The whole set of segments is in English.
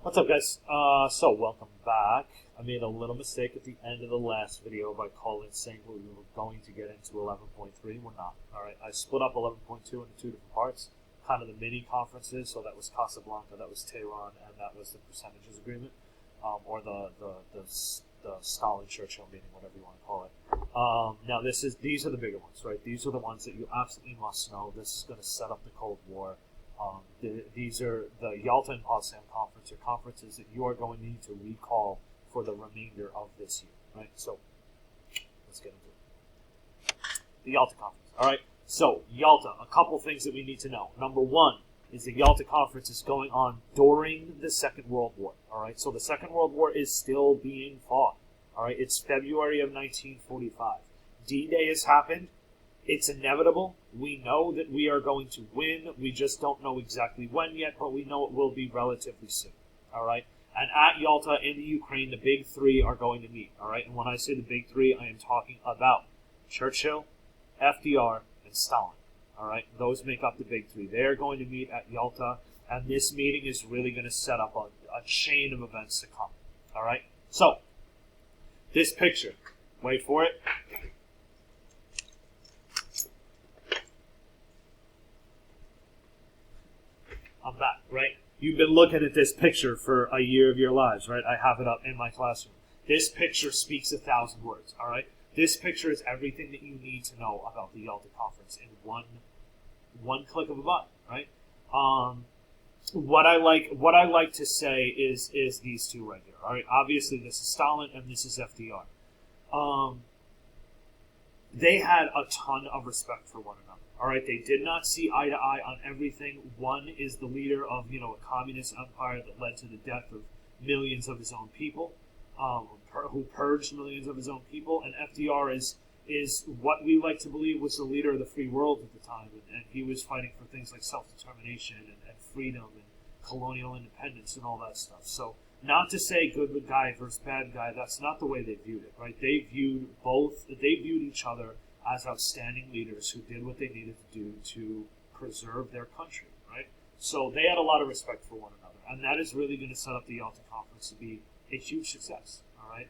What's up, guys? So welcome back. I made a little mistake at the end of the last video by saying we were going to get into 11.3. We're not. All right, I split up 11.2 into two different parts, kind of the mini conferences. So that was Casablanca, that was Tehran, and that was the percentages agreement, or the Stalin-Churchill meeting, whatever you want to call it. Now these are the bigger ones, right? These are the ones that you absolutely must know. This is going to set up the Cold War. These are the Yalta and Potsdam conference, or conferences that you are going to need to recall for the remainder of this year, right? So let's get into it. The Yalta conference. All right. So Yalta, a couple things that we need to know. Number one is the Yalta conference is going on during the Second World War. All right. So the Second World War is still being fought. All right. It's February of 1945. D-Day has happened. It's inevitable. We know that we are going to win. We just don't know exactly when yet, but we know it will be relatively soon. All right. And at Yalta in the Ukraine, the big three are going to meet. All right. And when I say the big three, I am talking about Churchill, FDR, and Stalin. All right. Those make up the big three. They are going to meet at Yalta, and this meeting is really going to set up a chain of events to come. All right. So this picture, wait for it. I'm back, right? You've been looking at this picture for a year of your lives, right? I have it up in my classroom. This picture speaks 1,000 words, all right? This picture is everything that you need to know about the Yalta conference in one click of a button, right? What I like to say is these two right here, all right? Obviously, this is Stalin and this is FDR. They had a ton of respect for one another. All right, they did not see eye to eye on everything. One is the leader of, a communist empire that led to the death of millions of his own people, who purged millions of his own people. And FDR is what we like to believe was the leader of the free world at the time, and he was fighting for things like self-determination and freedom and colonial independence and all that stuff. So, not to say good guy versus bad guy. That's not the way they viewed it, right? They viewed each other as outstanding leaders who did what they needed to do to preserve their country, right? So they had a lot of respect for one another, and that is really going to set up the Yalta conference to be a huge success, all right?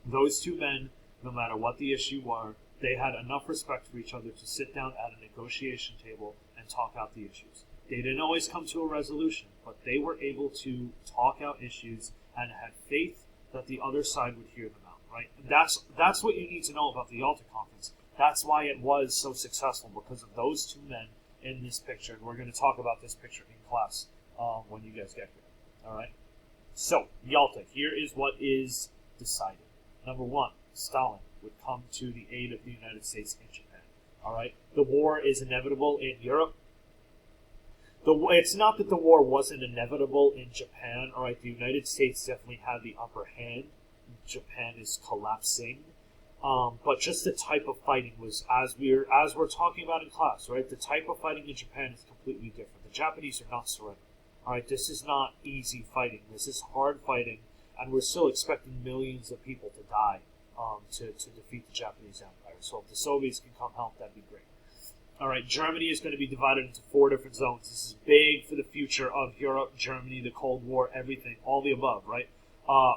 Those two men, no matter what the issue were, they had enough respect for each other to sit down at a negotiation table and talk out the issues. They didn't always come to a resolution, but they were able to talk out issues and had faith that the other side would hear them out. Right? That's what you need to know about the Yalta conference. That's why it was so successful, because of those two men in this picture. And we're going to talk about this picture in class when you guys get here. All right? So, Yalta, here is what is decided. Number one, Stalin would come to the aid of the United States in Japan. All right? The war is inevitable in Europe. It's not that the war wasn't inevitable in Japan. All right? The United States definitely had the upper hand. Japan is collapsing, but just the type of fighting was, as we're talking about in class, right? The type of fighting in Japan is completely different. The Japanese are not surrendering. All right, this is not easy fighting. This is hard fighting, and we're still expecting millions of people to die to defeat the Japanese Empire. So if the Soviets can come help, that'd be great. All right, Germany is going to be divided into 4 different zones. This is big for the future of Europe, Germany, the Cold War, everything, all the above, right?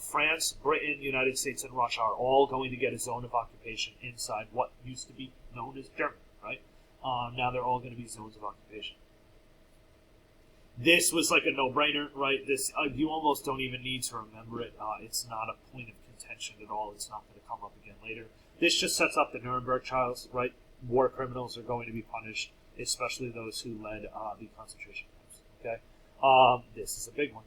France, Britain, United States, and Russia are all going to get a zone of occupation inside what used to be known as Germany, right? Now they're all going to be zones of occupation. This was like a no-brainer, right? This you almost don't even need to remember it. It's not a point of contention at all. It's not going to come up again later. This just sets up the Nuremberg trials, right? War criminals are going to be punished, especially those who led the concentration camps, okay? This is a big one.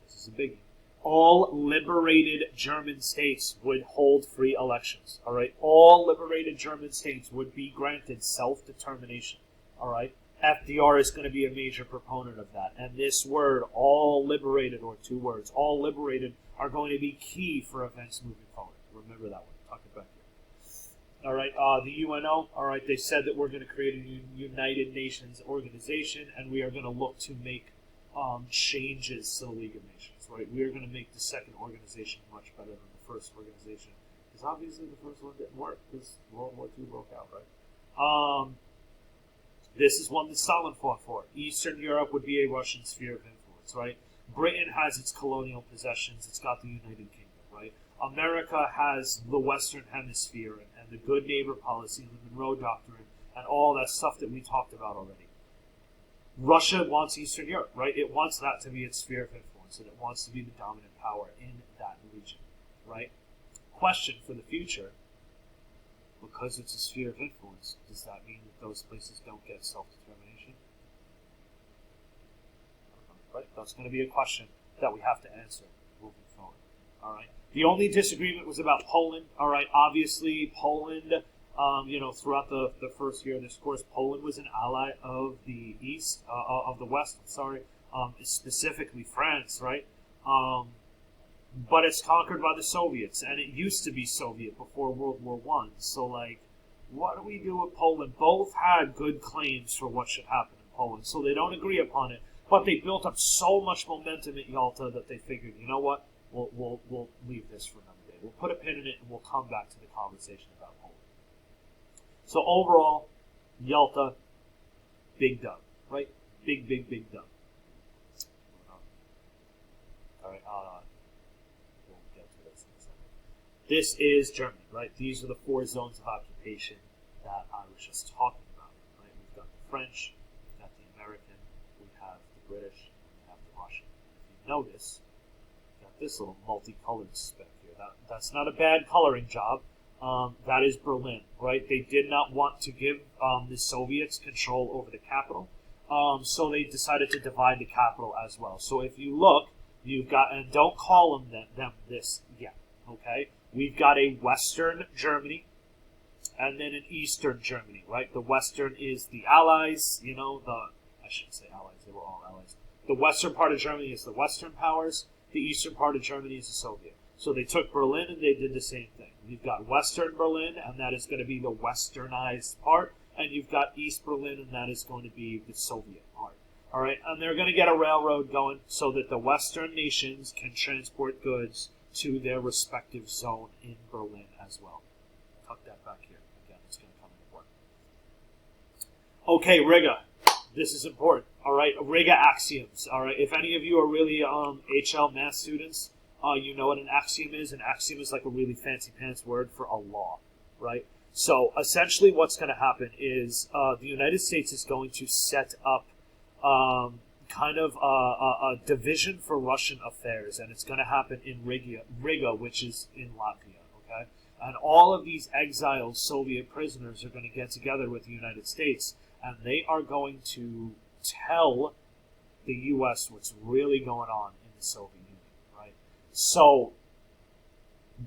This is a biggie. All liberated German states would hold free elections, all right? All liberated German states would be granted self-determination, all right? FDR is going to be a major proponent of that. And this word, all liberated, or 2 words, all liberated, are going to be key for events moving forward. Remember that one. Talk it back here. All right, the UNO, all right, they said that we're going to create a United Nations organization, and we are going to look to make changes to the League of Nations. Right, we are going to make the second organization much better than the first organization, because obviously the first one didn't work because World War II broke out, right? This is one that Stalin fought for. Eastern Europe would be a Russian sphere of influence, right? Britain has its colonial possessions. It's got the United Kingdom, right? America has the Western Hemisphere and the good neighbor policy and the Monroe Doctrine and all that stuff that we talked about already. Russia wants Eastern Europe, right? It wants that to be its sphere of influence, and it wants to be the dominant power in that region, right? Question for the future, because it's a sphere of influence, does that mean that those places don't get self-determination? Right? That's going to be a question that we have to answer moving forward, all right? The only disagreement was about Poland, all right? Obviously, Poland, throughout the first year of this course, Poland was an ally of the East, of the West, specifically France, right? But it's conquered by the Soviets, and it used to be Soviet before World War I. So, like, what do we do with Poland? Both had good claims for what should happen in Poland, so they don't agree upon it. But they built up so much momentum at Yalta that they figured, you know what? We'll leave this for another day. We'll put a pin in it, and we'll come back to the conversation about Poland. So overall, Yalta, big dub, right? Big dub. All right, we'll get to this in a second. This is Germany, right? These are the 4 zones of occupation that I was just talking about, right? We've got the French, we've got the American, we have the British, and we have the Russian. If you notice, we've got this little multicolored speck here. That's not a bad coloring job. That is Berlin, right? They did not want to give the Soviets control over the capital, so they decided to divide the capital as well. So if you look, you've got, and don't call them this yet, okay? We've got a Western Germany and then an Eastern Germany, right? The Western is the Allies, I shouldn't say Allies, they were all Allies. The Western part of Germany is the Western powers, the Eastern part of Germany is the Soviet. So they took Berlin and they did the same thing. You've got Western Berlin, and that is going to be the westernized part, and you've got East Berlin, and that is going to be the Soviet part. All right, and they're going to get a railroad going so that the Western nations can transport goods to their respective zone in Berlin as well. Tuck that back here. Again, it's going to come into work. Okay, Riga. This is important. All right, Riga axioms. All right, if any of you are really HL math students, you know what an axiom is. An axiom is like a really fancy pants word for a law, right? So essentially what's going to happen is the United States is going to set up kind of a division for Russian affairs, and it's going to happen in Riga, which is in Latvia, okay? And all of these exiled Soviet prisoners are going to get together with the United States, and they are going to tell the U.S. what's really going on in the Soviet Union. So,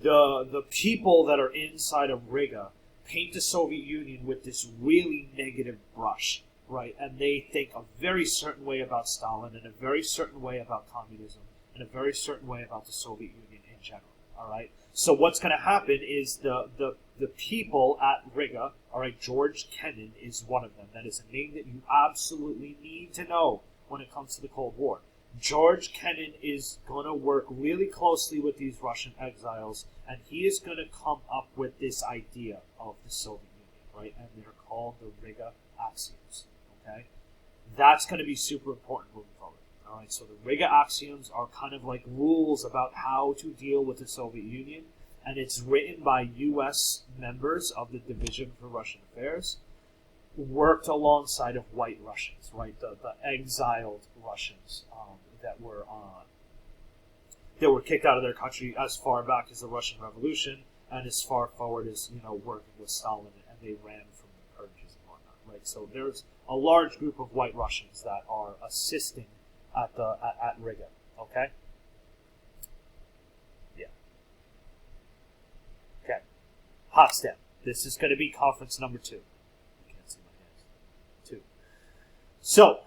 the people that are inside of Riga paint the Soviet Union with this really negative brush, right? And they think a very certain way about Stalin, and a very certain way about communism, and a very certain way about the Soviet Union in general, all right? So what's going to happen is the people at Riga, all right, George Kennan is one of them. That is a name that you absolutely need to know when it comes to the Cold War. George Kennan is going to work really closely with these Russian exiles, and he is going to come up with this idea of the Soviet Union, right? And they're called the Riga axioms, okay? That's going to be super important moving forward, all right? So the Riga axioms are kind of like rules about how to deal with the Soviet Union, and it's written by U.S. members of the Division for Russian Affairs, worked alongside of white Russians, right? The exiled Russians that were kicked out of their country as far back as the Russian Revolution and as far forward as, working with Stalin, and they ran from the purges and whatnot, right? So there's a large group of white Russians that are assisting at Riga, okay? Yeah. Okay. Potsdam. This is going to be conference number 2. You can't see my hands. 2. So,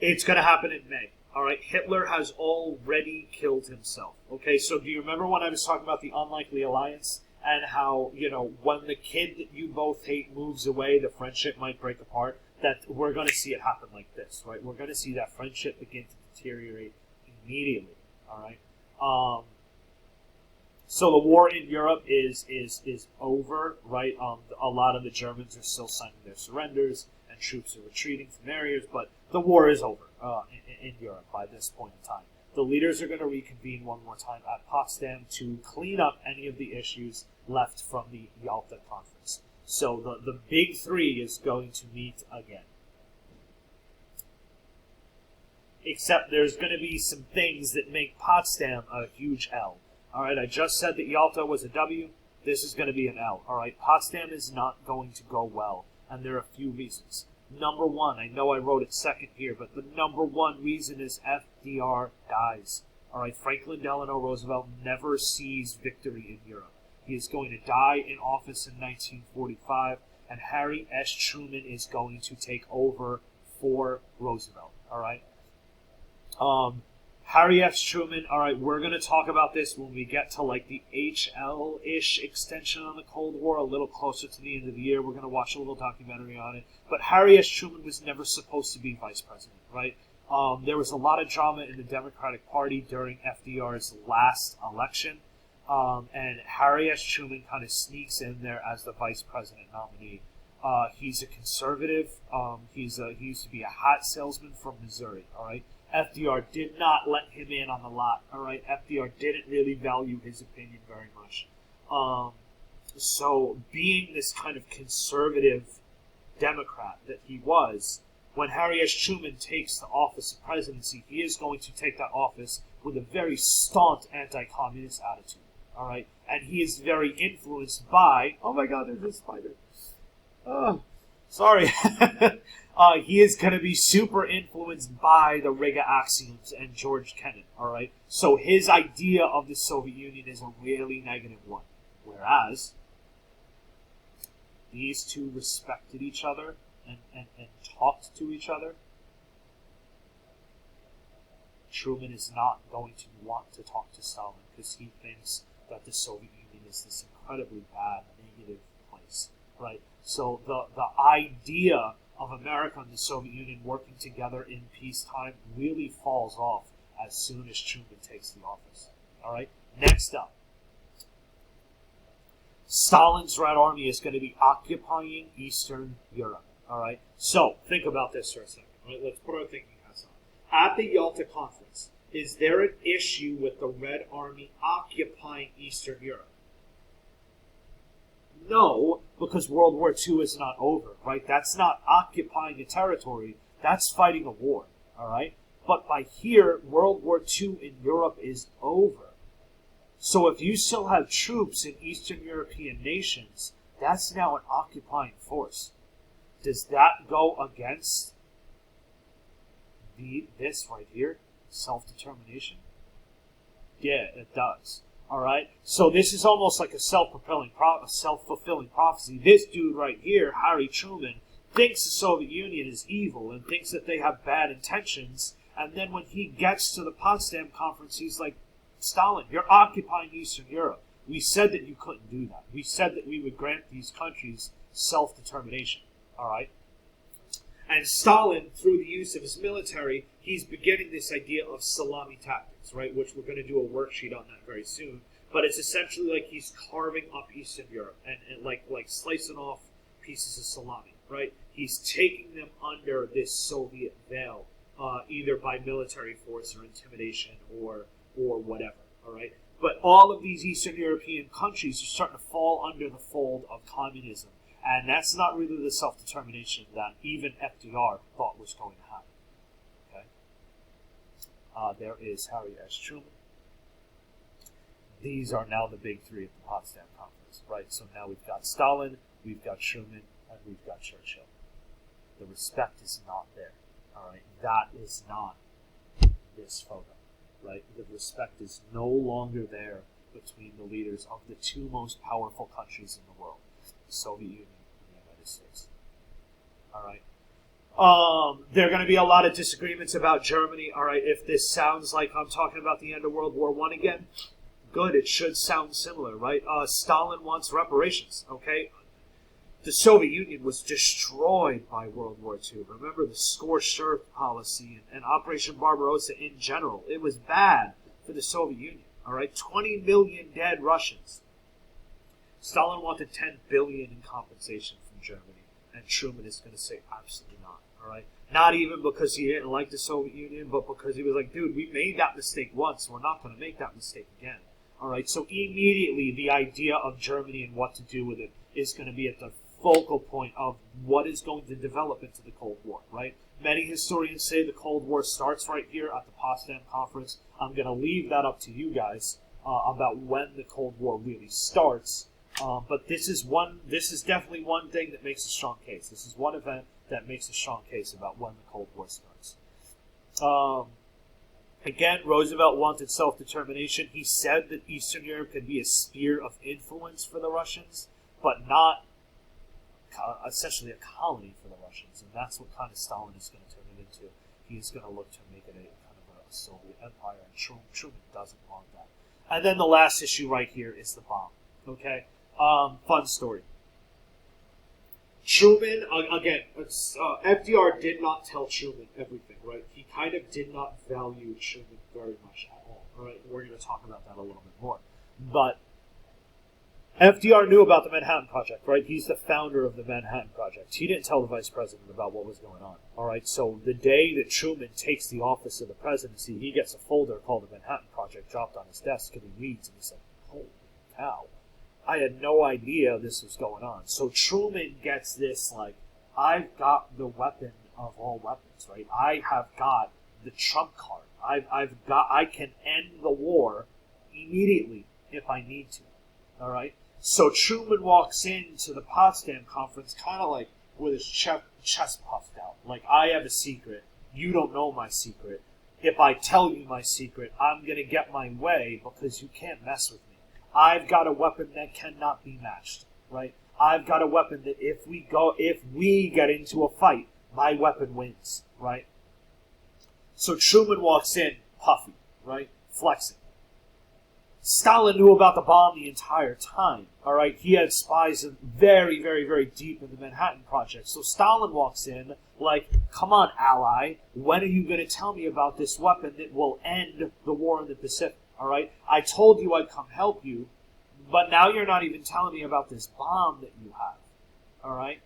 it's going to happen in May. All right, Hitler has already killed himself. Okay, so do you remember when I was talking about the unlikely alliance and how, when the kid that you both hate moves away, the friendship might break apart? That we're going to see it happen like this, right? We're going to see that friendship begin to deteriorate immediately. All right. So the war in Europe is over, right? A lot of the Germans are still signing their surrenders, troops are retreating from areas, but the war is over in Europe by this point in time. The leaders are going to reconvene one more time at Potsdam to clean up any of the issues left from the Yalta conference. So the big three is going to meet again. Except there's going to be some things that make Potsdam a huge L. All right, I just said that Yalta was a W. This is going to be an L. All right, Potsdam is not going to go well, and there are a few reasons. Number one, I know I wrote it second here, but the number one reason is FDR dies. All right, Franklin Delano Roosevelt never sees victory in Europe. He is going to die in office in 1945, and Harry S. Truman is going to take over for Roosevelt. All right. Harry S. Truman, all right, we're going to talk about this when we get to like the HL-ish extension on the Cold War, a little closer to the end of the year. We're going to watch a little documentary on it. But Harry S. Truman was never supposed to be vice president, right? There was a lot of drama in the Democratic Party during FDR's last election, and Harry S. Truman kind of sneaks in there as the vice president nominee. He's a conservative. He used to be a hat salesman from Missouri, all right? FDR did not let him in on the lot, all right? FDR didn't really value his opinion very much. So being this kind of conservative Democrat that he was, when Harry S. Truman takes the office of presidency, he is going to take that office with a very staunch anti-communist attitude, all right? And he is very influenced by, oh my God, there's a spider. Oh, sorry. He is going to be super influenced by the Riga axioms and George Kennan, all right? So his idea of the Soviet Union is a really negative one. Whereas these two respected each other and talked to each other. Truman is not going to want to talk to Stalin because he thinks that the Soviet Union is this incredibly bad, negative place, right? So the idea of America and the Soviet Union working together in peacetime really falls off as soon as Truman takes the office. All right. Next up, Stalin's Red Army is going to be occupying Eastern Europe. All right. So think about this for a second. All right. Let's put our thinking hats on. At the Yalta Conference, is there an issue with the Red Army occupying Eastern Europe? No, because World War II is not over, right? That's not occupying a territory. That's fighting a war, all right? But by here, World War II in Europe is over. So if you still have troops in Eastern European nations, that's now an occupying force. Does that go against this right here, self-determination? Yeah, it does. All right, so this is almost like a self-fulfilling prophecy. This dude right here, Harry Truman, thinks the Soviet Union is evil and thinks that they have bad intentions. And then when he gets to the Potsdam Conference, he's like, Stalin, you're occupying Eastern Europe. We said that you couldn't do that. We said that we would grant these countries self-determination. All right. And Stalin, through the use of his military, he's beginning this idea of salami tactics, right? Which we're going to do a worksheet on that very soon. But it's essentially like he's carving up Eastern Europe and like slicing off pieces of salami, right? He's taking them under this Soviet veil, either by military force or intimidation or whatever, all right? But all of these Eastern European countries are starting to fall under the fold of communism. And that's not really the self-determination that even FDR thought was going to happen. Okay. There is Harry S. Truman. These are now the big three at the Potsdam Conference, right? So now we've got Stalin, we've got Truman, and we've got Churchill. The respect is not there, all right? That is not this photo, right? The respect is no longer there between the leaders of the two most powerful countries in the world. The Soviet Union and the United States. All right. There are going to be a lot of disagreements about Germany. All right. If this sounds like I'm talking about the end of World War I again, good. It should sound similar, right? Stalin wants reparations. Okay. The Soviet Union was destroyed by World War II. Remember the scorched earth policy and Operation Barbarossa in general. It was bad for the Soviet Union. All right. 20 million dead Russians. Stalin wanted $10 billion in compensation from Germany, and Truman is going to say absolutely not. All right, not even because he didn't like the Soviet Union, but because he was like, dude, we made that mistake once. We're not going to make that mistake again. All right, so immediately the idea of Germany and what to do with it is going to be at the focal point of what is going to develop into the Cold War, right? Many historians say the Cold War starts right here at the Potsdam Conference. I'm going to leave that up to you guys about when the Cold War really starts. But this is definitely one thing that makes a strong case. This is one event that makes a strong case about when the Cold War starts. Again, Roosevelt wanted self-determination. He said that Eastern Europe could be a sphere of influence for the Russians, but not essentially a colony for the Russians. And that's what kind of Stalin is going to turn it into. He's going to look to make it a kind of a Soviet empire, and Truman doesn't want that. And then the last issue right here is the bomb. Okay? Fun story. Truman, again, FDR did not tell Truman everything, right? He kind of did not value Truman very much at all. All right, we're going to talk about that a little bit more. But FDR knew about the Manhattan Project, right? He's the founder of the Manhattan Project. He didn't tell the vice president about what was going on. All right, so the day that Truman takes the office of the presidency, he gets a folder called the Manhattan Project dropped on his desk, and he reads, and he's like, holy cow. I had no idea this was going on. So Truman gets this, like, I've got the weapon of all weapons, right? I have got the trump card. I can end the war immediately if I need to. All right? So Truman walks into the Potsdam Conference kind of like with his chest puffed out. Like, I have a secret. You don't know my secret. If I tell you my secret, I'm going to get my way because you can't mess with me. I've got a weapon that cannot be matched, right? I've got a weapon that if we get into a fight, my weapon wins, right? So Truman walks in, puffy, right? Flexing. Stalin knew about the bomb the entire time, all right? He had spies very, very, very deep in the Manhattan Project. So Stalin walks in like, come on, ally, when are you going to tell me about this weapon that will end the war in the Pacific? All right, I told you I'd come help you, but now you're not even telling me about this bomb that you have. All right,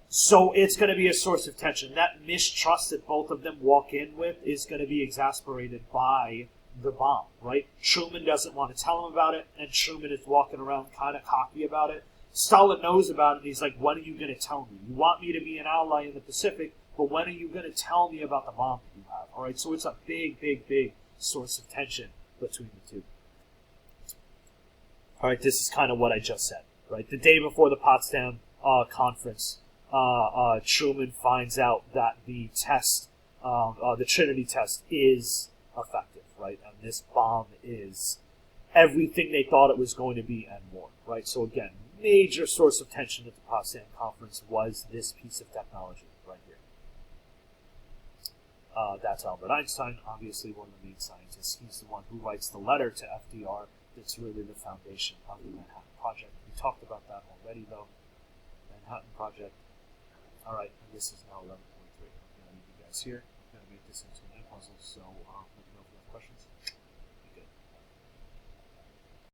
so it's going to be a source of tension. That mistrust that both of them walk in with is going to be exasperated by the bomb. Right? Truman doesn't want to tell him about it, and Truman is walking around kind of cocky about it. Stalin knows about it, and he's like, "When are you going to tell me? You want me to be an ally in the Pacific, but when are you going to tell me about the bomb that you have?" All right, so it's a big, big, big source of tension between the two. All right, this is kind of what I just said. Right, the day before the Potsdam conference, Truman finds out that the test, the Trinity test, is effective. Right, and this bomb is everything they thought it was going to be and more. Right, so again, major source of tension at the Potsdam conference was this piece of technology right here. That's Albert Einstein, obviously one of the main scientists. He's the one who writes the letter to FDR that's really the foundation of the Manhattan Project. We talked about that already, though. Manhattan Project. All right, and this is now 11.3. I'm going to leave you guys here. I'm going to make this into an end puzzle, so let me know if you have questions.